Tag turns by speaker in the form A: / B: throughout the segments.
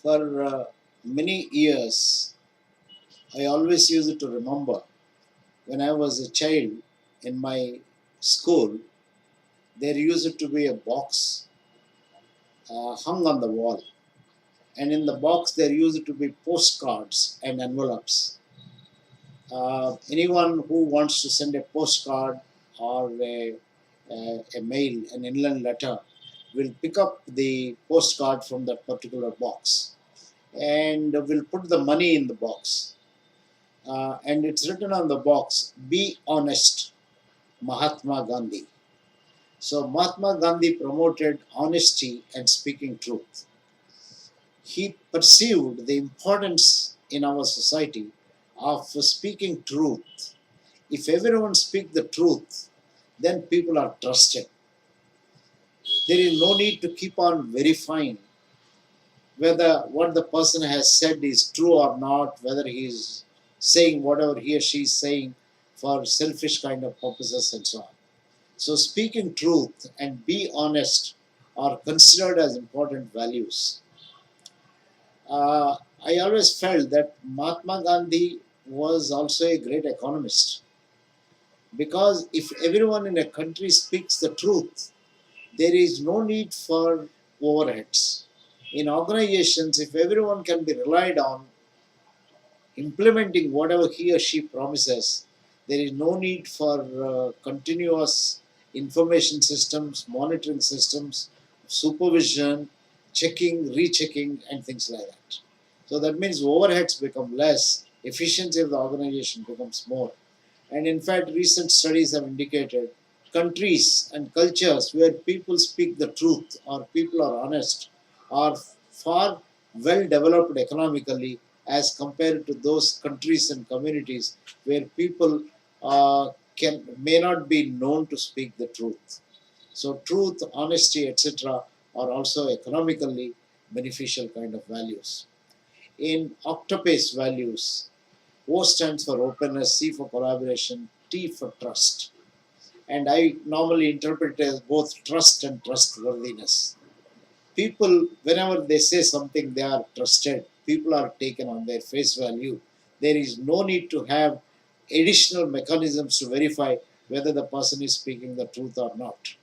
A: For many years, I always used to remember when I was a child in my school, there used to be a box hung on the wall, and in the box there used to be postcards and envelopes. Anyone who wants to send a postcard or a mail, an inland letter, will pick up the postcard from that particular box and will put the money in the box. And it's written on the box, "Be honest, Mahatma Gandhi." So Mahatma Gandhi promoted honesty and speaking truth. He perceived the importance in our society of speaking truth. If everyone speaks the truth, then people are trusted. There is no need to keep on verifying whether what the person has said is true or not, whether he is saying whatever he or she is saying for selfish kind of purposes and so on. So speaking truth and be honest are considered as important values. I always felt that Mahatma Gandhi was also a great economist, because if everyone in a country speaks the truth, there is no need for overheads. In organizations, if everyone can be relied on implementing whatever he or she promises, there is no need for continuous information systems, monitoring systems, supervision, checking, rechecking, and things like that. So that means overheads become less, efficiency of the organization becomes more. And in fact, recent studies have indicated countries and cultures where people speak the truth or people are honest are far well developed economically as compared to those countries and communities where people may not be known to speak the truth. So truth, honesty, etc. are also economically beneficial kind of values. In OCTAPACE values, O stands for openness, C for collaboration, T for trust. And I normally interpret it as both trust and trustworthiness. People, whenever they say something, they are trusted. People are taken on their face value. There is no need to have additional mechanisms to verify whether the person is speaking the truth or not.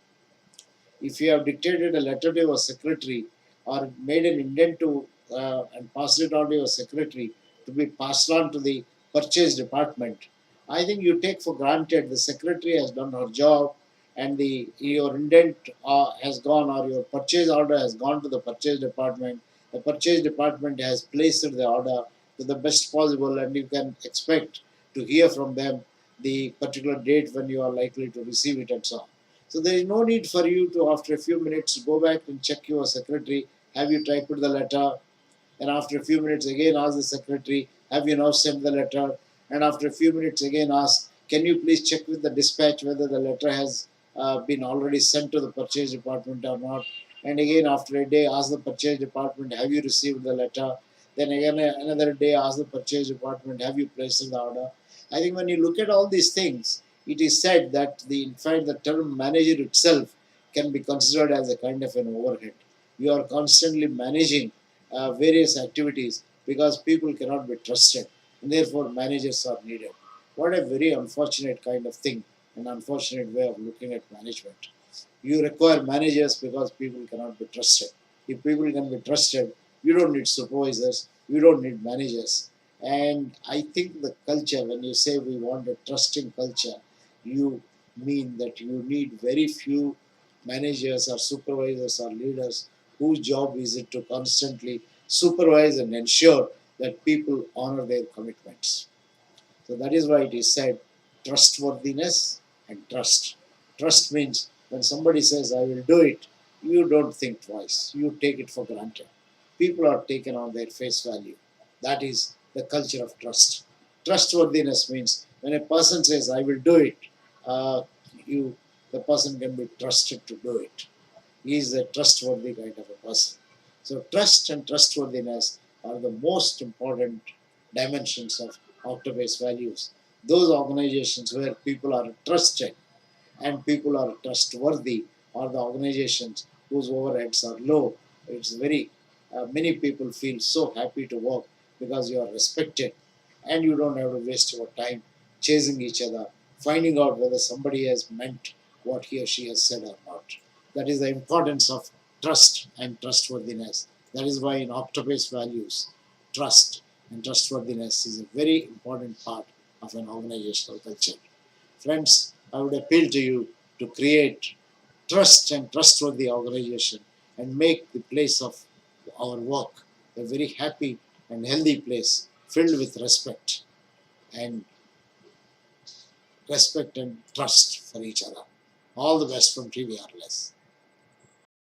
A: If you have dictated a letter to your secretary or made an indent to and passed it on to your secretary to be passed on to the purchase department, I think you take for granted the secretary has done her job and the your indent has gone, or your purchase order has gone to the purchase department. The purchase department has placed the order to the best possible, and you can expect to hear from them the particular date when you are likely to receive it and so on. So there is no need for you to, after a few minutes, go back and check your secretary. Have you typed the letter? And after a few minutes, again ask the secretary, have you now sent the letter? And after a few minutes, again ask, can you please check with the dispatch whether the letter has been already sent to the purchase department or not? And again, after a day, ask the purchase department, have you received the letter? Then again, another day, ask the purchase department, have you placed the order? I think when you look at all these things, it is said that in fact the term manager itself can be considered as a kind of an overhead. You are constantly managing various activities because people cannot be trusted, and therefore managers are needed. What a very unfortunate kind of thing, an unfortunate way of looking at management. You require managers because people cannot be trusted. If people can be trusted, you don't need supervisors, you don't need managers. And I think the culture, when you say we want a trusting culture, you mean that you need very few managers or supervisors or leaders whose job is it to constantly supervise and ensure that people honor their commitments. So that is why it is said trustworthiness and trust. Trust means when somebody says, I will do it, you don't think twice. You take it for granted. People are taken on their face value. That is the culture of trust. Trustworthiness means when a person says, I will do it, uh, you the person can be trusted to do it. He is a trustworthy kind of a person. So trust and trustworthiness are the most important dimensions of octopus values. Those organizations where people are trusted and people are trustworthy are the organizations whose overheads are low. It's very many people feel so happy to work because you are respected and you don't have to waste your time chasing each other, finding out whether somebody has meant what he or she has said or not. That is the importance of trust and trustworthiness. That is why in OCTAPACE values, trust and trustworthiness is a very important part of an organizational culture. Friends, I would appeal to you to create trust and trustworthy organization and make the place of our work a very happy and healthy place filled with and respect and trust for each other. All the best from TVRLS.